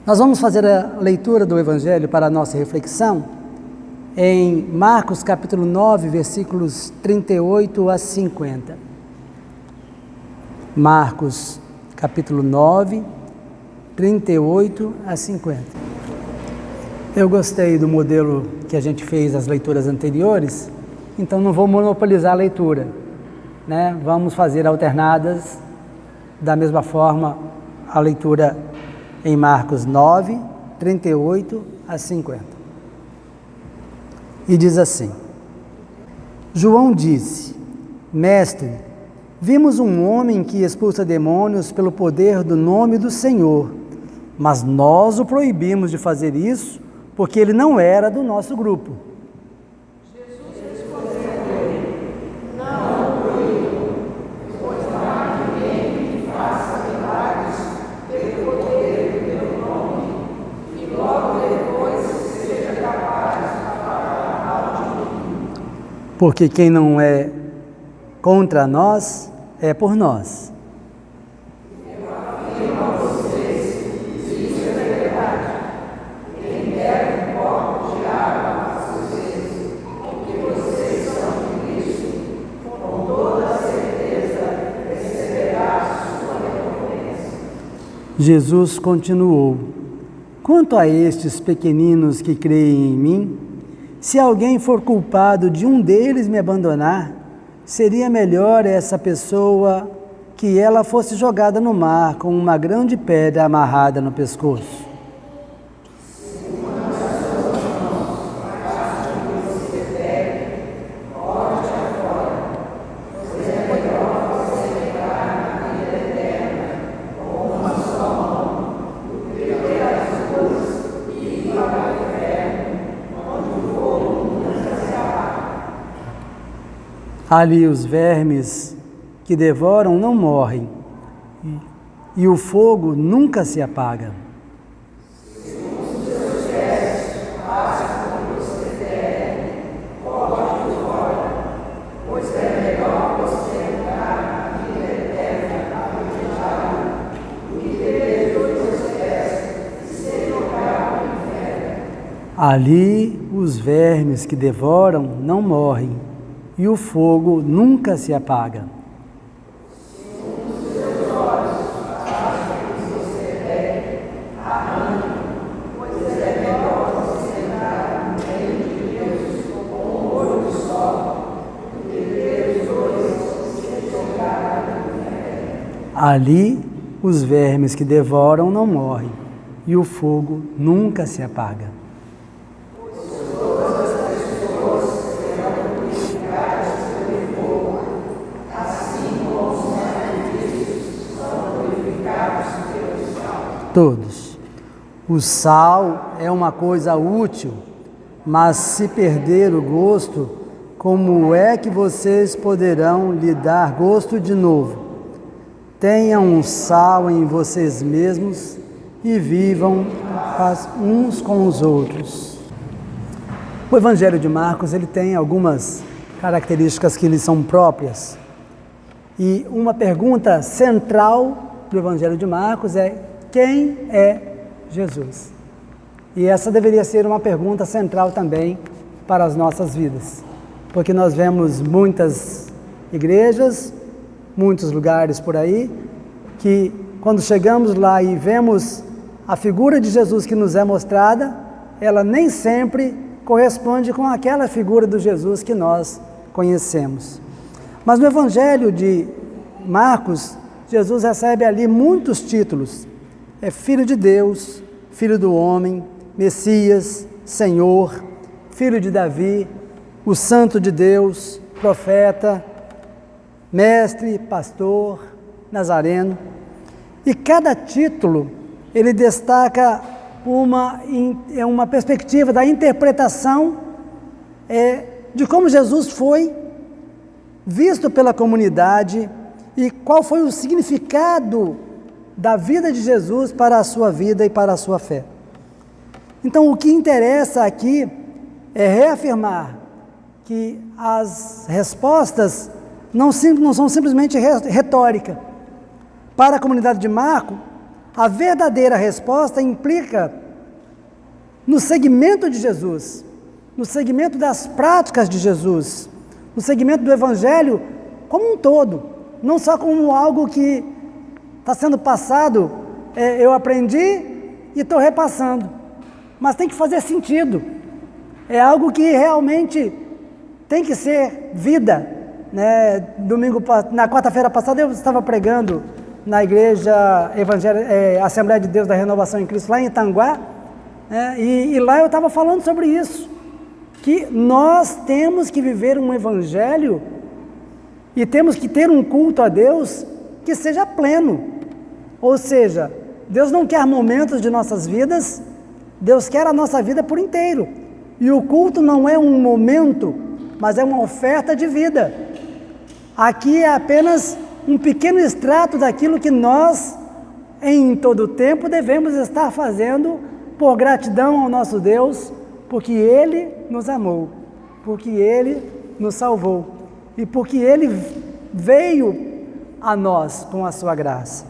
Nós vamos fazer a leitura do Evangelho para a nossa reflexão em Marcos capítulo 9, versículos 38 a 50. Marcos capítulo 9, 38 a 50. Eu gostei do modelo que a gente fez nas leituras anteriores, então não vou monopolizar a leitura, né? Vamos fazer alternadas da mesma forma a leitura em Marcos 9, 38 a 50. E diz assim: João disse: Mestre, vimos um homem que expulsa demônios pelo poder do nome do Senhor, mas nós o proibimos de fazer isso porque ele não era do nosso grupo. Jesus respondeu-lhe: Não o proíbam, pois não há ninguém que faça milagres pelo poder do meu nome e logo depois seja capaz de falar mal de mim. Porque quem não é contra nós é por nós. Eu afirmo a vocês que isso é verdade. Quem bebe um copo de água às vezes, porque vocês são de Cristo, com toda certeza receberá a sua recompensa. Jesus continuou: Quanto a estes pequeninos que creem em mim, se alguém for culpado de um deles me abandonar, seria melhor essa pessoa que ela fosse jogada no mar com uma grande pedra amarrada no pescoço. Ali os vermes que devoram não morrem, e o fogo nunca se apaga. Ali os vermes que devoram não morrem, e o fogo nunca se apaga. Ali os vermes que devoram não morrem, e o fogo nunca se apaga. Todos. O sal é uma coisa útil, mas se perder o gosto, como é que vocês poderão lhe dar gosto de novo? Tenham um sal em vocês mesmos e vivam uns com os outros. O Evangelho de Marcos, ele tem algumas características que lhe são próprias. E uma pergunta central do Evangelho de Marcos é: quem é Jesus? E essa deveria ser uma pergunta central também para as nossas vidas, porque nós vemos muitas igrejas, muitos lugares por aí, que quando chegamos lá e vemos a figura de Jesus que nos é mostrada, ela nem sempre corresponde com aquela figura do Jesus que nós conhecemos. Mas no Evangelho de Marcos, Jesus recebe ali muitos títulos. É Filho de Deus, Filho do Homem, Messias, Senhor, Filho de Davi, o Santo de Deus, Profeta, Mestre, Pastor, Nazareno. E cada título, ele destaca uma perspectiva da interpretação de como Jesus foi visto pela comunidade e qual foi o significado da vida de Jesus para a sua vida e para a sua fé. Então, o que interessa aqui é reafirmar que as respostas não são simplesmente retórica. Para a comunidade de Marcos, A verdadeira resposta implica no seguimento de Jesus, no seguimento das práticas de Jesus, no seguimento do Evangelho como um todo, não só como algo que está sendo passado, eu aprendi e estou repassando, mas tem que fazer sentido, é algo que realmente tem que ser vida, né? Na quarta-feira passada eu estava pregando na igreja Assembleia de Deus da Renovação em Cristo, lá em Itanguá, e lá eu estava falando sobre isso, que nós temos que viver um evangelho e temos que ter um culto a Deus que seja pleno, ou seja, Deus não quer momentos de nossas vidas, Deus quer a nossa vida por inteiro, e o culto não é um momento, mas é uma oferta de vida. Aqui é apenas um pequeno extrato daquilo que nós, em todo o tempo, devemos estar fazendo por gratidão ao nosso Deus, porque Ele nos amou, porque Ele nos salvou e porque Ele veio a nós com a sua graça,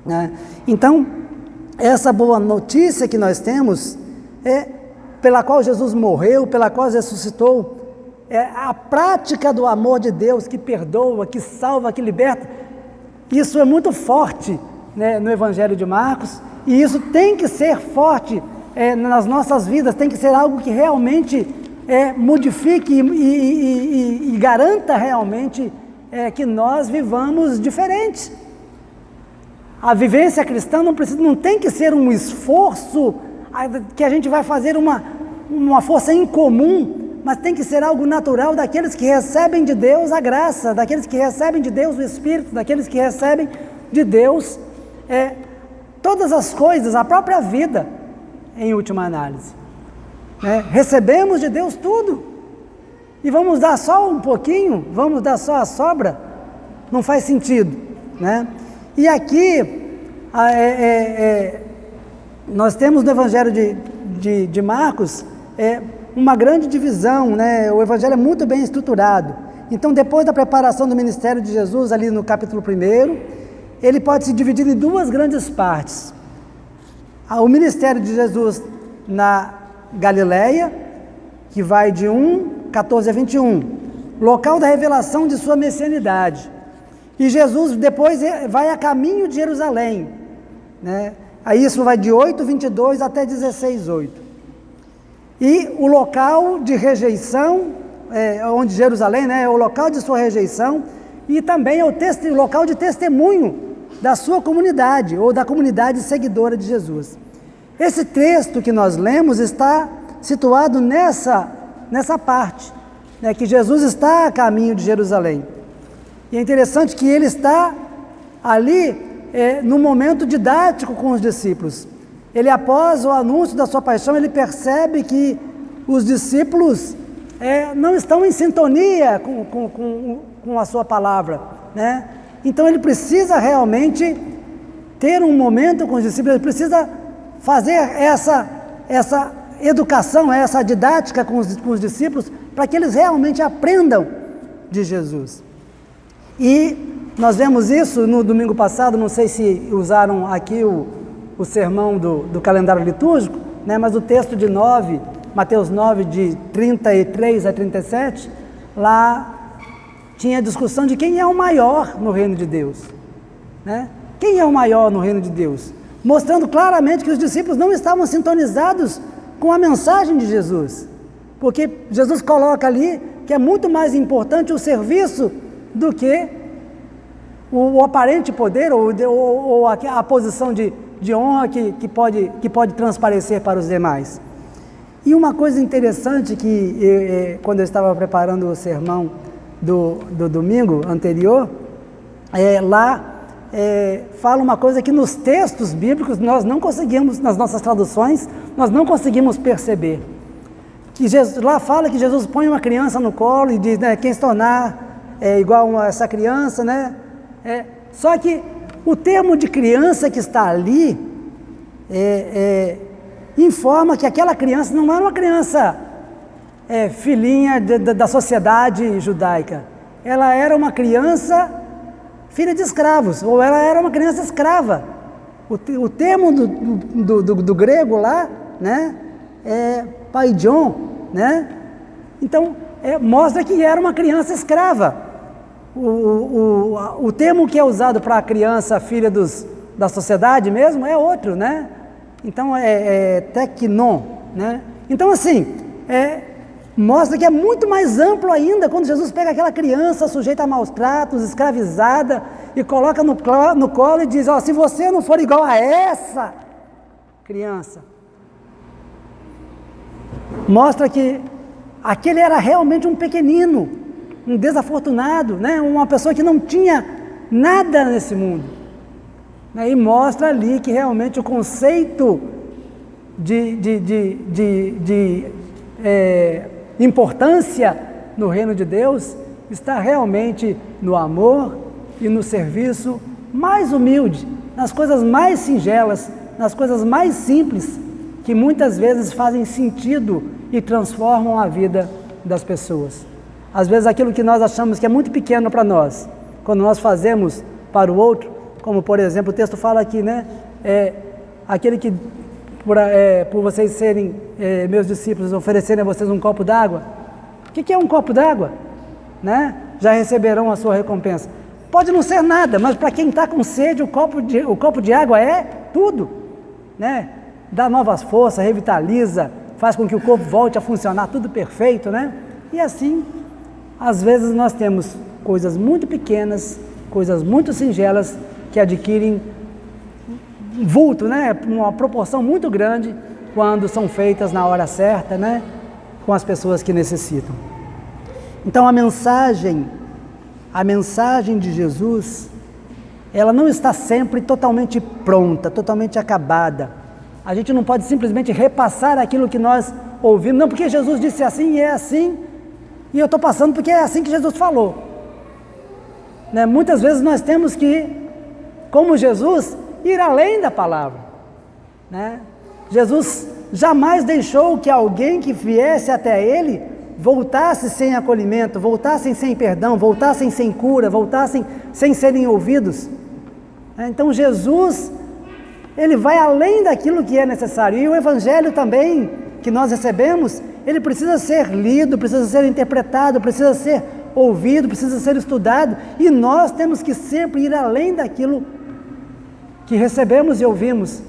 né? Então, essa boa notícia que nós temos, pela qual Jesus morreu, pela qual ressuscitou, a prática do amor de Deus que perdoa, que salva, que liberta. Isso é muito forte, né, no Evangelho de Marcos, e isso tem que ser forte nas nossas vidas, tem que ser algo que realmente modifique e garanta realmente que nós vivamos diferentes. A vivência cristã não tem que ser um esforço que a gente vai fazer uma força incomum, mas tem que ser algo natural daqueles que recebem de Deus a graça, daqueles que recebem de Deus o Espírito, daqueles que recebem de Deus todas as coisas, a própria vida, em última análise. Recebemos de Deus tudo, e vamos dar só um pouquinho, vamos dar só a sobra, não faz sentido, né? E aqui, nós temos no Evangelho de Marcos, uma grande divisão, né? O Evangelho é muito bem estruturado. Então, depois da preparação do ministério de Jesus, ali no capítulo 1, ele pode se dividir em duas grandes partes. O ministério de Jesus na Galileia, que vai de 14 a 21, local da revelação de sua messianidade. E Jesus depois vai a caminho de Jerusalém, né? Aí isso vai de 8:22 até 16:8. E o local de rejeição, onde Jerusalém, né, é o local de sua rejeição, e também é o local de testemunho da sua comunidade, ou da comunidade seguidora de Jesus. Esse texto que nós lemos está situado nessa parte, né, que Jesus está a caminho de Jerusalém. E é interessante que ele está ali no momento didático com os discípulos. Ele, após o anúncio da sua paixão, ele percebe que os discípulos não estão em sintonia com a sua palavra, né? Então ele precisa realmente ter um momento com os discípulos, ele precisa fazer essa educação, essa didática com os discípulos, para que eles realmente aprendam de Jesus. E nós vemos isso no domingo passado, não sei se usaram aqui o sermão do calendário litúrgico, né? Mas o texto de Mateus 9, de 33 a 37, lá tinha a discussão de quem é o maior no reino de Deus, né? Quem é o maior no reino de Deus? Mostrando claramente que os discípulos não estavam sintonizados com a mensagem de Jesus, porque Jesus coloca ali que é muito mais importante o serviço do que o aparente poder ou a posição de honra que pode transparecer para os demais. E uma coisa interessante que quando eu estava preparando o sermão do domingo anterior, fala uma coisa que nos textos bíblicos nós não conseguimos, nas nossas traduções, nós não conseguimos perceber. Que lá fala que Jesus põe uma criança no colo e diz, né, quem se tornar igual a essa criança, né? Só que o termo de criança que está ali informa que aquela criança não era uma criança filhinha da sociedade judaica. Ela era uma criança filha de escravos, ou ela era uma criança escrava. O termo do grego lá, né, é paidion, né? Então, mostra que era uma criança escrava. O termo que é usado para a criança filha da sociedade mesmo é outro, né? Então, teknon, né? Então, assim, mostra que é muito mais amplo ainda quando Jesus pega aquela criança sujeita a maus tratos, escravizada, e coloca no colo e diz, se você não for igual a essa criança, mostra que aquele era realmente um pequenino, um desafortunado, né? Uma pessoa que não tinha nada nesse mundo, né? E mostra ali que realmente o conceito de importância no reino de Deus está realmente no amor e no serviço mais humilde, nas coisas mais singelas, nas coisas mais simples, que muitas vezes fazem sentido e transformam a vida das pessoas. Às vezes aquilo que nós achamos que é muito pequeno para nós, quando nós fazemos para o outro, como por exemplo o texto fala aqui, né? Aquele que por vocês serem meus discípulos, oferecerem a vocês um copo d'água. O que é um copo d'água? Né? Já receberão a sua recompensa. Pode não ser nada, mas para quem está com sede, o copo de água é tudo, né? Dá novas forças, revitaliza, faz com que o corpo volte a funcionar tudo perfeito, né? E assim, às vezes nós temos coisas muito pequenas, coisas muito singelas, que adquirem vulto, né? Uma proporção muito grande quando são feitas na hora certa, né? Com as pessoas que necessitam. Então a mensagem de Jesus, ela não está sempre totalmente pronta, totalmente acabada. A gente não pode simplesmente repassar aquilo que nós ouvimos, não porque Jesus disse assim e é assim, e eu estou passando porque é assim que Jesus falou, né? Muitas vezes nós temos que, como Jesus, ir além da palavra, né? Jesus jamais deixou que alguém que viesse até Ele voltasse sem acolhimento, voltassem sem perdão, voltassem sem cura, voltassem sem serem ouvidos. Então Jesus, Ele vai além daquilo que é necessário, e o Evangelho também, que nós recebemos, ele precisa ser lido, precisa ser interpretado, precisa ser ouvido, precisa ser estudado, e nós temos que sempre ir além daquilo que recebemos e ouvimos,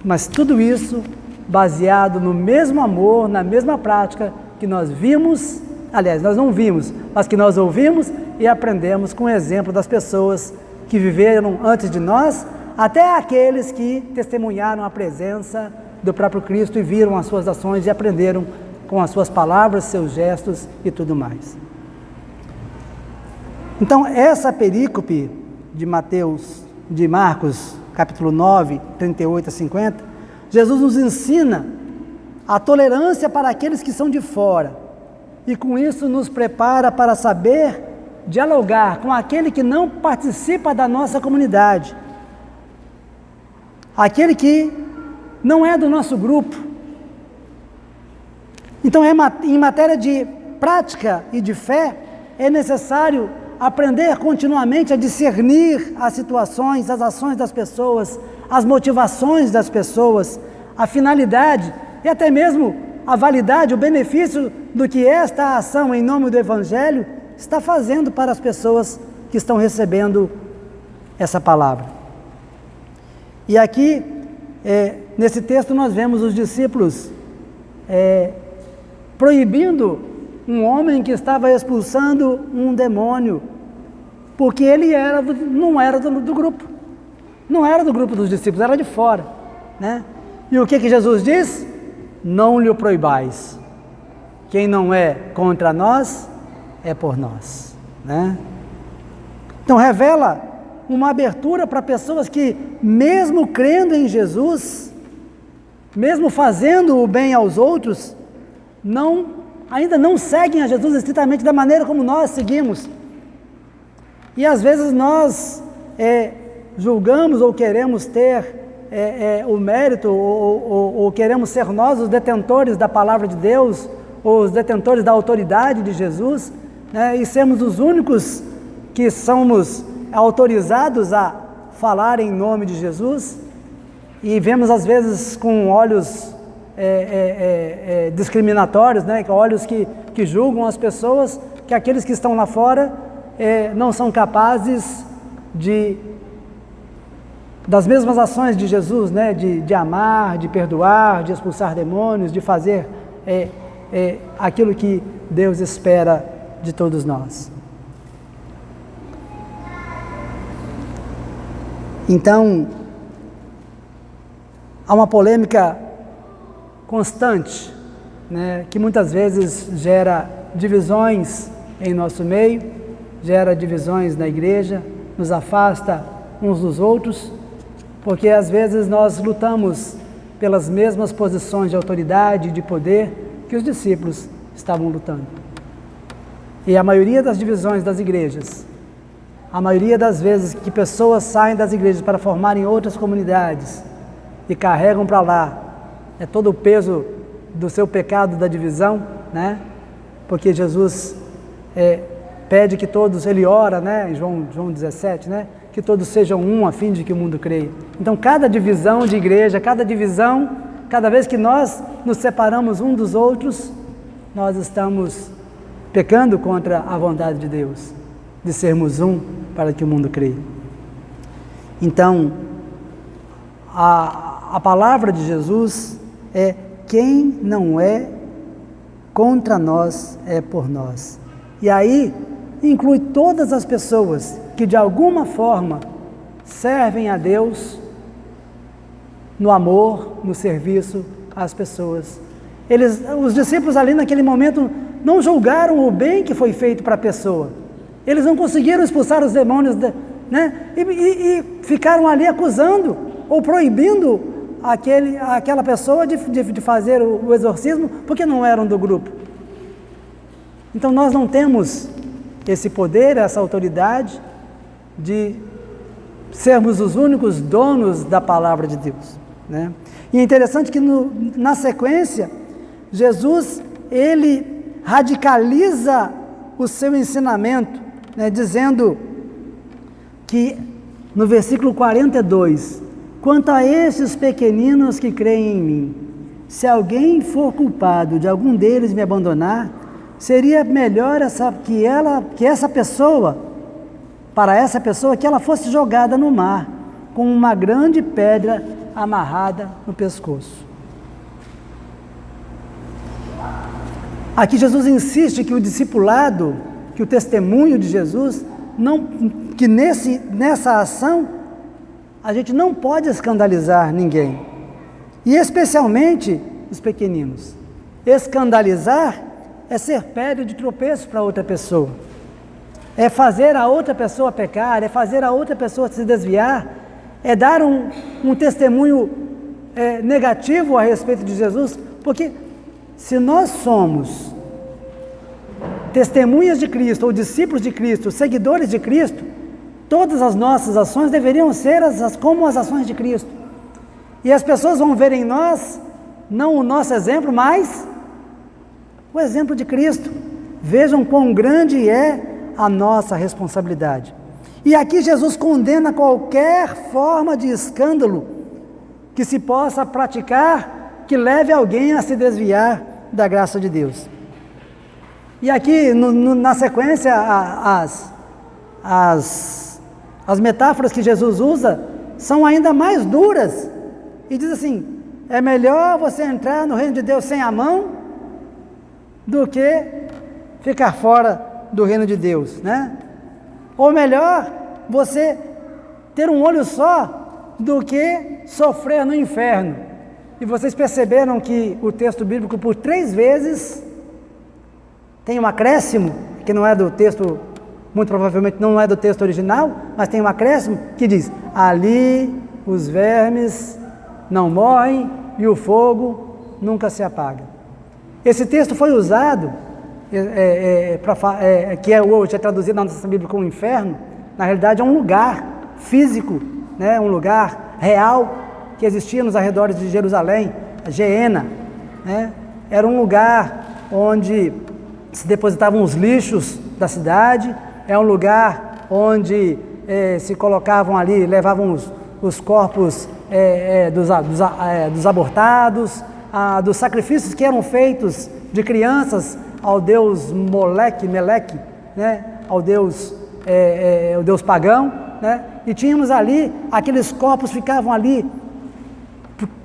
mas tudo isso baseado no mesmo amor, na mesma prática que nós vimos, aliás, nós não vimos, mas que nós ouvimos e aprendemos com o exemplo das pessoas que viveram antes de nós, até aqueles que testemunharam a presença do próprio Cristo e viram as suas ações e aprenderam com as suas palavras, seus gestos e tudo mais. Então, essa perícope de Marcos, capítulo 9, 38 a 50, Jesus nos ensina a tolerância para aqueles que são de fora, e com isso nos prepara para saber dialogar com aquele que não participa da nossa comunidade, aquele que não é do nosso grupo. Então, em matéria de prática e de fé, é necessário aprender continuamente a discernir as situações, as ações das pessoas, as motivações das pessoas, a finalidade e até mesmo a validade, o benefício do que esta ação em nome do Evangelho está fazendo para as pessoas que estão recebendo essa palavra. E aqui, nesse texto, nós vemos os discípulos proibindo um homem que estava expulsando um demônio, porque ele não era do grupo, não era do grupo dos discípulos, era de fora, né? E o que Jesus diz? Não lhe o proibais, quem não é contra nós, é por nós, né? Então revela uma abertura para pessoas que, mesmo crendo em Jesus, mesmo fazendo o bem aos outros, ainda não seguem a Jesus estritamente da maneira como nós seguimos. E às vezes nós julgamos ou queremos ter o mérito, ou queremos ser nós os detentores da palavra de Deus, ou os detentores da autoridade de Jesus, né? E sermos os únicos que somos autorizados a falar em nome de Jesus, e vemos às vezes com olhos discriminatórios, né? Olhos que julgam as pessoas, que aqueles que estão lá fora não são capazes das mesmas ações de Jesus, né? De amar, de perdoar, de expulsar demônios, de fazer aquilo que Deus espera de todos nós. Então, há uma polêmica constante, né, que muitas vezes gera divisões em nosso meio, gera divisões na igreja, nos afasta uns dos outros, porque às vezes nós lutamos pelas mesmas posições de autoridade e de poder que os discípulos estavam lutando. E a maioria das divisões das igrejas, a maioria das vezes que pessoas saem das igrejas para formarem outras comunidades e carregam para lá todo o peso do seu pecado da divisão, né? Porque Jesus pede que todos, ele ora, né? Em João 17, né? Que todos sejam um a fim de que o mundo creia. Então cada divisão de igreja, cada vez que nós nos separamos um dos outros, nós estamos pecando contra a vontade de Deus, de sermos um para que o mundo creia. Então, a palavra de Jesus é: quem não é contra nós é por nós. E aí inclui todas as pessoas que de alguma forma servem a Deus no amor, no serviço às pessoas. Os discípulos ali naquele momento não julgaram o bem que foi feito para a pessoa. Eles não conseguiram expulsar os demônios, né? E ficaram ali acusando ou proibindo aquela pessoa de fazer o exorcismo, porque não eram do grupo. Então nós não temos esse poder, essa autoridade de sermos os únicos donos da palavra de Deus, né? E é interessante que na sequência, Jesus, ele radicaliza o seu ensinamento, né, dizendo que no versículo 42, quanto a esses pequeninos que creem em mim, se alguém for culpado de algum deles me abandonar, seria melhor que essa pessoa que ela fosse jogada no mar, com uma grande pedra amarrada no pescoço. Aqui Jesus insiste que o discipulado, que o testemunho de Jesus, que nessa ação a gente não pode escandalizar ninguém, e especialmente os pequeninos. Escandalizar é ser pedra de tropeço para outra pessoa, é fazer a outra pessoa pecar, é fazer a outra pessoa se desviar, é dar um testemunho negativo a respeito de Jesus, porque se nós somos testemunhas de Cristo, ou discípulos de Cristo, seguidores de Cristo, todas as nossas ações deveriam ser como as ações de Cristo. E as pessoas vão ver em nós, não o nosso exemplo, mas o exemplo de Cristo. Vejam quão grande é a nossa responsabilidade. E aqui Jesus condena qualquer forma de escândalo que se possa praticar, que leve alguém a se desviar da graça de Deus. E aqui, na sequência, as metáforas que Jesus usa são ainda mais duras. E diz assim: é melhor você entrar no reino de Deus sem a mão do que ficar fora do reino de Deus, né? Ou melhor, você ter um olho só do que sofrer no inferno. E vocês perceberam que o texto bíblico, por 3 vezes, tem um acréscimo, que não é do texto, muito provavelmente não é do texto original, mas tem um acréscimo que diz: ali os vermes não morrem e o fogo nunca se apaga. Esse texto foi usado, que hoje é traduzido na nossa Bíblia como inferno. Na realidade é um lugar físico, né? Um lugar real que existia nos arredores de Jerusalém, a Geena, né? Era um lugar onde se depositavam os lixos da cidade, é um lugar onde se colocavam ali, levavam os corpos dos abortados, dos sacrifícios que eram feitos de crianças ao deus Meleque, né? Ao deus, o deus pagão, né? E tínhamos ali, aqueles corpos ficavam ali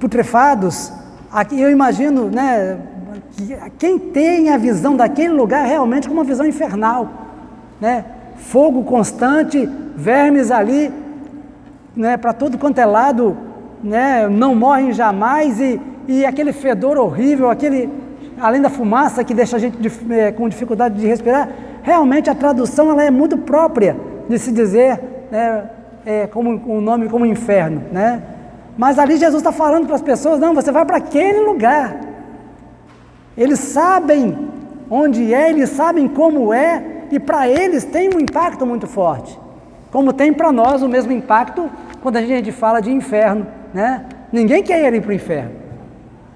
putrefados. Aqui eu imagino, né, quem tem a visão daquele lugar realmente como uma visão infernal, né? Fogo constante, vermes ali, né, para todo quanto é lado, né, não morrem jamais, e aquele fedor horrível, além da fumaça que deixa a gente com dificuldade de respirar. Realmente a tradução ela é muito própria de se dizer, né, como um nome como inferno, né? Mas ali Jesus está falando para as pessoas, não, você vai para aquele lugar. Eles sabem onde é, eles sabem como é, e para eles tem um impacto muito forte. Como tem para nós o mesmo impacto quando a gente fala de inferno, né? Ninguém quer ir para o inferno,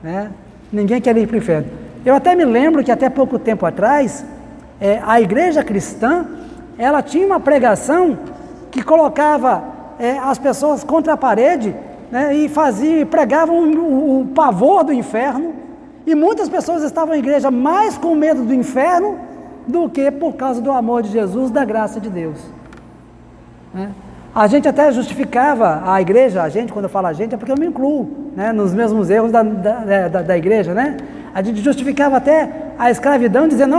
né? Ninguém quer ir para o inferno. Eu até me lembro que até pouco tempo atrás, a igreja cristã, ela tinha uma pregação que colocava as pessoas contra a parede, né, e pregavam o pavor do inferno, e muitas pessoas estavam na igreja mais com medo do inferno do que por causa do amor de Jesus, da graça de Deus, né? A gente até justificava a igreja, quando eu falo a gente, é porque eu me incluo, né, nos mesmos erros da igreja, né? A gente justificava até a escravidão, dizendo,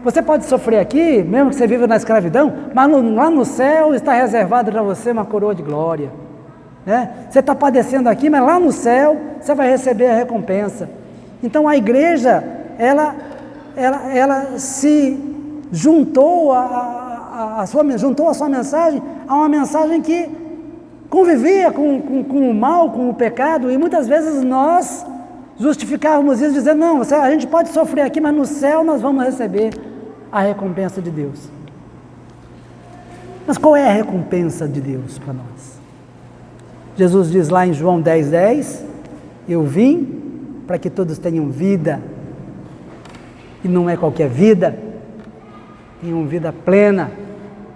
você pode sofrer aqui, mesmo que você viva na escravidão, mas lá no céu está reservado para você uma coroa de glória, né? Você está padecendo aqui, mas lá no céu você vai receber a recompensa. Então a igreja, ela se juntou juntou a sua mensagem a uma mensagem que convivia com o mal, com o pecado, e muitas vezes nós justificávamos isso dizendo, não, a gente pode sofrer aqui, mas no céu nós vamos receber a recompensa de Deus. Mas qual é a recompensa de Deus para nós? Jesus diz lá em João 10:10, eu vim para que todos tenham vida, e não é qualquer vida, tenham vida plena,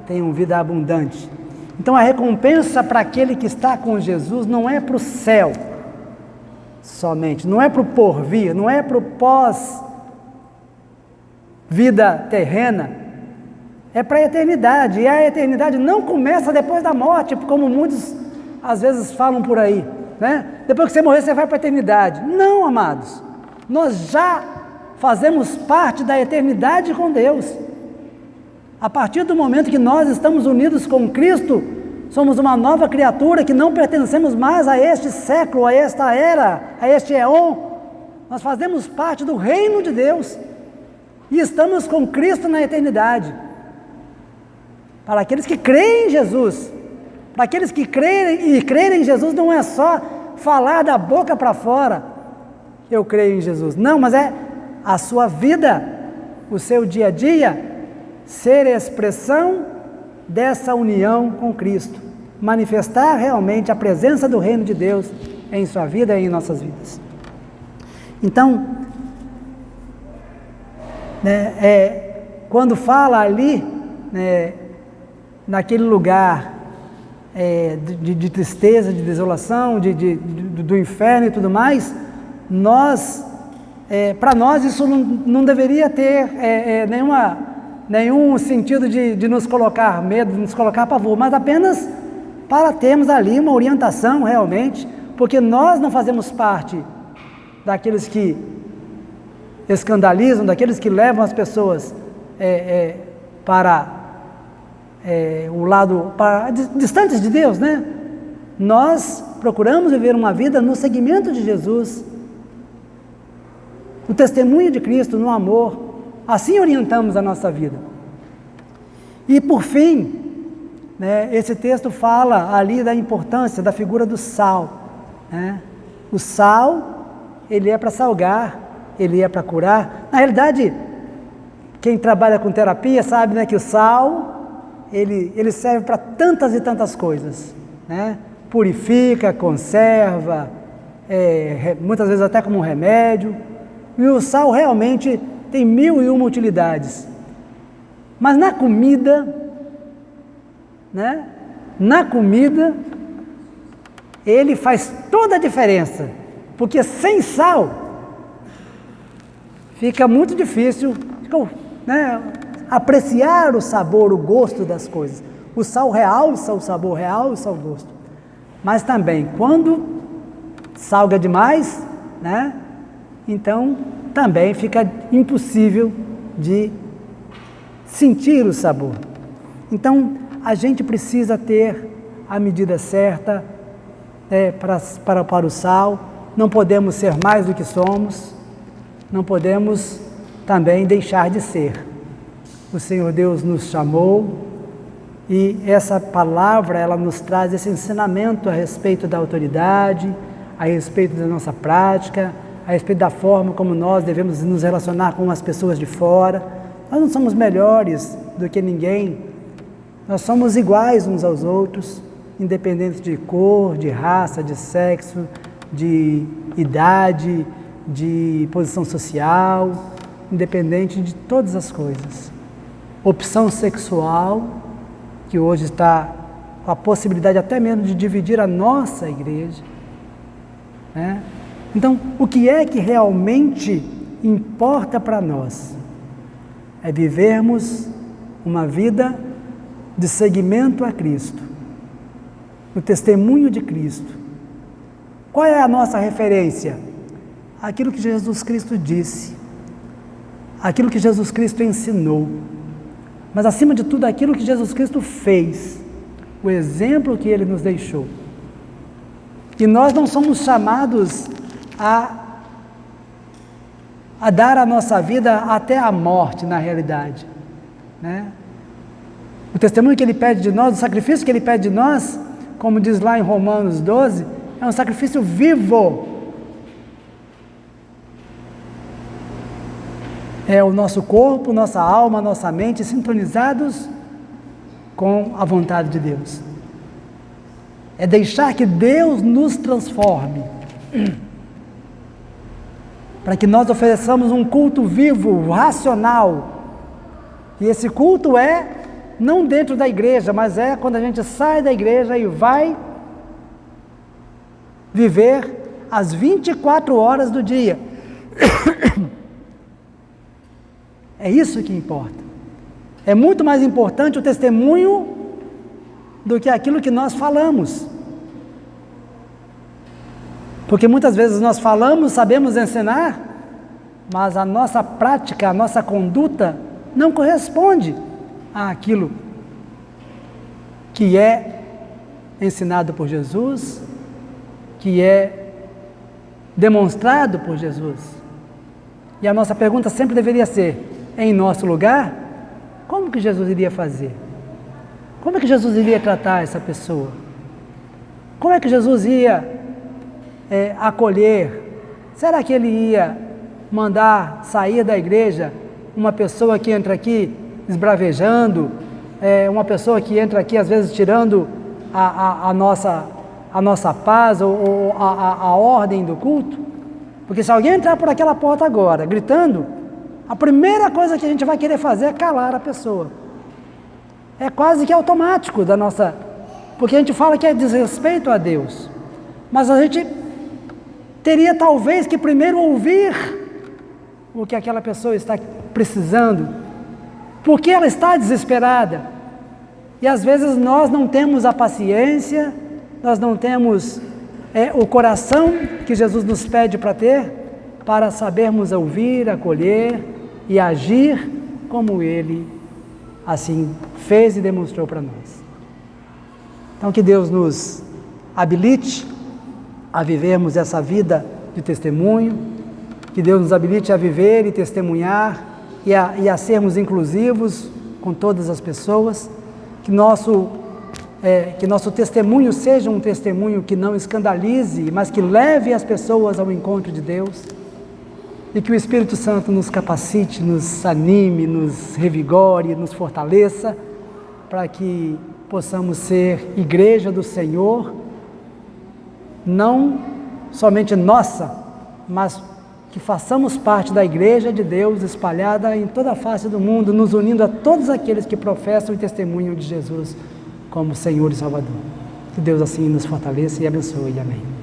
tenham vida abundante. Então a recompensa para aquele que está com Jesus não é para o céu somente, não é para o porvir, não é para o pós-vida terrena, é para a eternidade, e a eternidade não começa depois da morte, como muitos às vezes falam por aí, né? Depois que você morrer você vai para a eternidade. Não, amados, nós já fazemos parte da eternidade com Deus. A partir do momento que nós estamos unidos com Cristo, somos uma nova criatura, que não pertencemos mais a este século, a esta era, a este éon. Nós fazemos parte do reino de Deus e estamos com Cristo na eternidade. Para aqueles que creem em Jesus, para aqueles que crerem em Jesus, não é só falar da boca para fora, eu creio em Jesus. Não, mas é a sua vida, o seu dia a dia, ser expressão dessa união com Cristo, manifestar realmente a presença do reino de Deus em sua vida e em nossas vidas. Então, quando fala ali, naquele lugar de tristeza, de desolação, do inferno e tudo mais, para nós isso não deveria ter nenhum sentido de nos colocar medo, de nos colocar pavor, mas apenas para termos ali uma orientação realmente, porque nós não fazemos parte daqueles que escandalizam, daqueles que levam as pessoas para o lado, distantes de Deus, né? Nós procuramos viver uma vida no seguimento de Jesus, no testemunho de Cristo, no amor. Assim orientamos a nossa vida. E por fim, esse texto fala ali da importância da figura do sal, né? O sal, ele é para salgar, ele é para curar. Na realidade, quem trabalha com terapia sabe, né, que o sal, ele serve para tantas e tantas coisas, né? Purifica, conserva, muitas vezes até como um remédio. E o sal realmente tem 1001 utilidades. Mas na comida, né, na comida, ele faz toda a diferença, porque sem sal fica muito difícil, né, apreciar o sabor, o gosto das coisas. O sal realça o sabor, realça o gosto. Mas também, quando salga demais, né, então também fica impossível de sentir o sabor. Então, a gente precisa ter a medida certa para o sal. Não podemos ser mais do que somos, não podemos também deixar de ser. O Senhor Deus nos chamou e essa palavra, ela nos traz esse ensinamento a respeito da autoridade, a respeito da nossa prática, a respeito da forma como nós devemos nos relacionar com as pessoas de fora. Nós não somos melhores do que ninguém, nós somos iguais uns aos outros, independente de cor, de raça, de sexo, de idade, de posição social, independente de todas as coisas. Opção sexual, que hoje está com a possibilidade até mesmo de dividir a nossa igreja, né? Então, o que é que realmente importa para nós? É vivermos uma vida de seguimento a Cristo, o testemunho de Cristo. Qual é a nossa referência? Aquilo que Jesus Cristo disse, aquilo que Jesus Cristo ensinou, mas acima de tudo aquilo que Jesus Cristo fez, o exemplo que Ele nos deixou. E nós não somos chamados a dar a nossa vida até a morte, na realidade, né? O testemunho que Ele pede de nós, o sacrifício que Ele pede de nós, como diz lá em Romanos 12, é um sacrifício vivo. É o nosso corpo, nossa alma, nossa mente sintonizados com a vontade de Deus. É deixar que Deus nos transforme, para que nós ofereçamos um culto vivo, racional. E esse culto é não dentro da igreja, mas é quando a gente sai da igreja e vai viver as 24 horas do dia. É isso que importa. É muito mais importante o testemunho do que aquilo que nós falamos. Porque muitas vezes nós falamos, sabemos ensinar, mas a nossa prática, a nossa conduta não corresponde àquilo que é ensinado por Jesus, que é demonstrado por Jesus. E a nossa pergunta sempre deveria ser: em nosso lugar, como que Jesus iria fazer? Como é que Jesus iria tratar essa pessoa? Como é que Jesus ia acolher? Será que Ele ia mandar sair da igreja uma pessoa que entra aqui esbravejando, uma pessoa que entra aqui às vezes tirando a nossa paz ou a ordem do culto? Porque se alguém entrar por aquela porta agora, gritando, a primeira coisa que a gente vai querer fazer é calar a pessoa. É quase que automático da nossa... Porque a gente fala que é desrespeito a Deus, mas a gente teria talvez que primeiro ouvir o que aquela pessoa está precisando, porque ela está desesperada. E às vezes nós não temos a paciência, nós não temos o coração que Jesus nos pede para ter, para sabermos ouvir, acolher e agir como Ele assim fez e demonstrou para nós. Então que Deus nos habilite a vivermos essa vida de testemunho, que Deus nos habilite a viver e testemunhar e a sermos inclusivos com todas as pessoas, que nosso testemunho seja um testemunho que não escandalize, mas que leve as pessoas ao encontro de Deus, e que o Espírito Santo nos capacite, nos anime, nos revigore, nos fortaleça, para que possamos ser igreja do Senhor, não somente nossa, mas que façamos parte da igreja de Deus espalhada em toda a face do mundo, nos unindo a todos aqueles que professam e testemunham de Jesus como Senhor e Salvador. Que Deus assim nos fortaleça e abençoe. Amém.